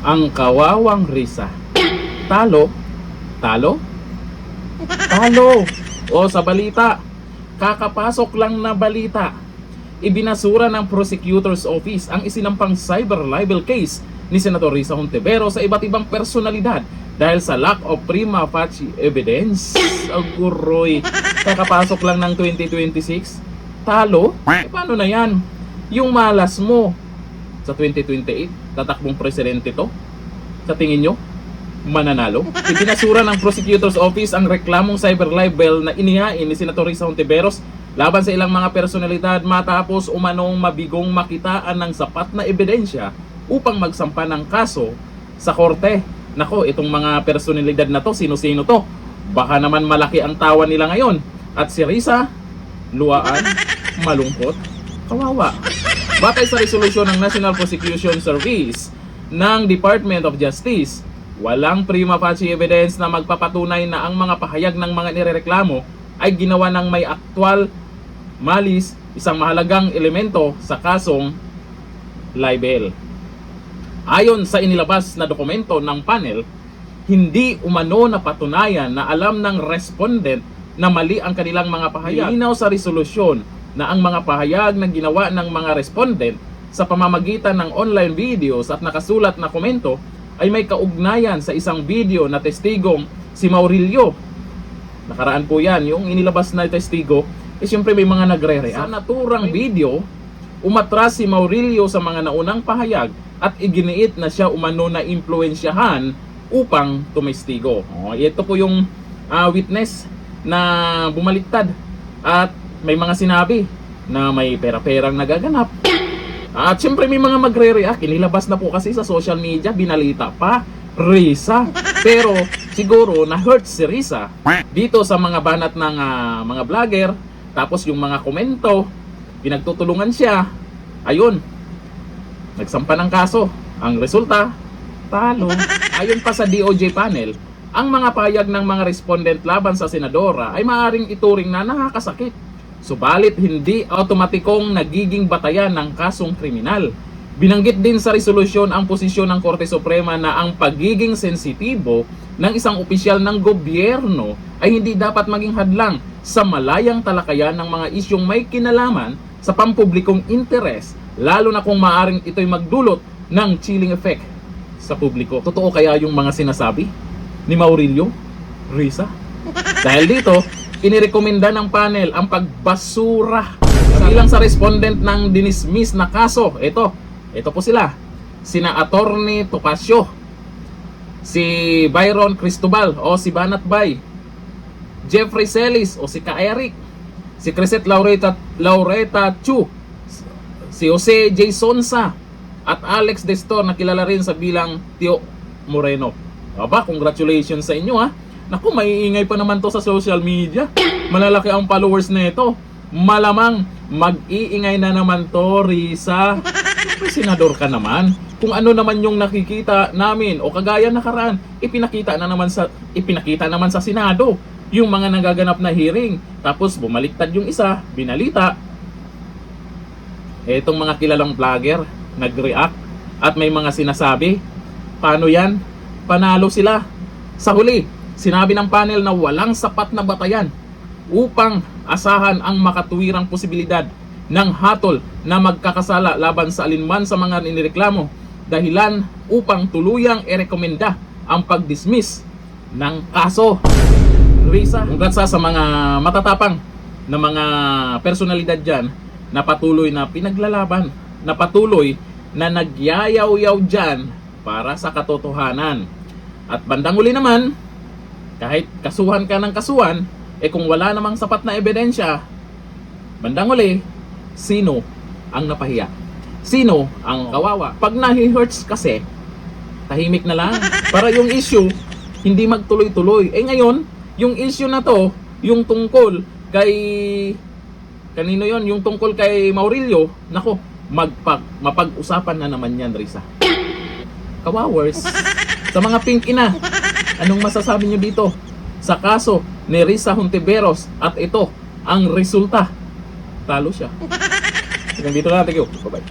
Ang kawawang Risa. Talo? Talo? Talo! O sa balita, kakapasok lang na balita. Ibinasura ng Prosecutor's Office ang isinampang cyber libel case ni Senator Risa Hontiveros sa iba't ibang personalidad dahil sa lack of prima facie evidence. Aguroy, kakapasok lang ng 2026? Talo? Paano na yan? Yung malas mo sa 2028, tatakbong presidente to? Sa tingin nyo, mananalo? Ibinasura ng Prosecutor's Office ang reklamong cyber libel na inihain ni Senator Risa Hontiveros laban sa ilang mga personalidad matapos umanong mabigong makitaan ng sapat na ebidensya upang magsampa ng kaso sa korte. Nako, itong mga personalidad na to, sino-sino to? Baka naman malaki ang tawa nila ngayon. At si Risa, luwaan, malungkot, kawawa. Batay sa resolusyon ng National Prosecution Service ng Department of Justice, walang prima facie evidence na magpapatunay na ang mga pahayag ng mga nirereklamo ay ginawa ng may aktwal malis, isang mahalagang elemento sa kasong libel. Ayon sa inilabas na dokumento ng panel, hindi umano napatunayan na alam ng respondent na mali ang kanilang mga pahayag. Linaw sa resolusyon na ang mga pahayag na ginawa ng mga respondent sa pamamagitan ng online videos at nakasulat na komento ay may kaugnayan sa isang video na testigong si Maurilio. Nakaraan po yan, yung inilabas na testigo, siyempre may mga nagre-react. Sa naturang video, umatras si Maurilio sa mga naunang pahayag at iginiit na siya umano na impluensyahan upang tumestigo. Ito po yung witness na bumaliktad at may mga sinabi na may pera-perang nagaganap. At siyempre may mga magre-react. Inilabas na po kasi sa social media, binalita pa, Risa. Pero siguro na-hurt si Risa dito sa mga banat ng mga vlogger. Tapos yung mga komento, pinagtutulungan siya. Ayun, nagsampa ng kaso. Ang resulta, talo. Ayon pa sa DOJ panel, ang mga pahayag ng mga respondent laban sa senadora ay maaaring ituring na nakakasakit. Subalit hindi automatikong nagiging batayan ng kasong kriminal. Binanggit din sa resolusyon ang posisyon ng Korte Suprema na ang pagiging sensitibo ng isang opisyal ng gobyerno ay hindi dapat maging hadlang sa malayang talakayan ng mga isyong may kinalaman sa pampublikong interes, lalo na kung maaring ito'y magdulot ng chilling effect sa publiko. Totoo kaya yung mga sinasabi ni Maurilio, Risa? Dahil dito, inirekomenda ng panel ang pagbasura bilang sa respondent ng dinismiss na kaso. Ito po sila. Sina Attorney Tocacio, si Byron Cristobal o si Banat Bay, Jeffrey Celis o si Ka-Eric, si Crisette Laureta Chu, si Jose J. Sonsa, at Alex Destor na kilala rin sa bilang Tio Moreno. Aba, congratulations sa inyo ha. Naku, maiingay pa naman to sa social media. Malalaki ang followers nito. Malamang mag-iingay na naman to, Risa. Senador ka naman. Kung ano naman yung nakikita namin o kagaya nakaraan, ipinakita naman sa Senado yung mga nagaganap na hearing. Tapos bumaliktad yung isa, binalita. Etong mga kilalang vlogger nag-react at may mga sinasabi. Paano yan? Panalo sila. Sa huli, sinabi ng panel na walang sapat na batayan upang asahan ang makatuwirang posibilidad ng hatol na magkakasala laban sa alinman sa mga inireklamo, dahilan upang tuluyang irekomenda ang pag-dismiss ng kaso. Risa, congrats sa mga matatapang na mga personalidad dyan na patuloy na pinaglalaban, na patuloy na nagyayaw-yaw dyan para sa katotohanan. At bandang uli naman, kahit kasuhan ka ng kasuhan, kung wala namang sapat na ebidensya, bandang uli, sino ang napahiya? Sino ang kawawa? Pag nahi-hurts kasi, tahimik na lang. Para yung issue, hindi magtuloy-tuloy. Ngayon, yung issue na to, yung tungkol kay... Kanino yon? Yung tungkol kay Maurilio, nako, mapag-usapan na naman yan, Risa. Kawawers. Sa mga pink ina, anong masasabi nyo dito sa kaso ni Risa Hontiveros? At ito ang resulta. Talo siya. Hanggang dito na. Thank you. Bye-bye.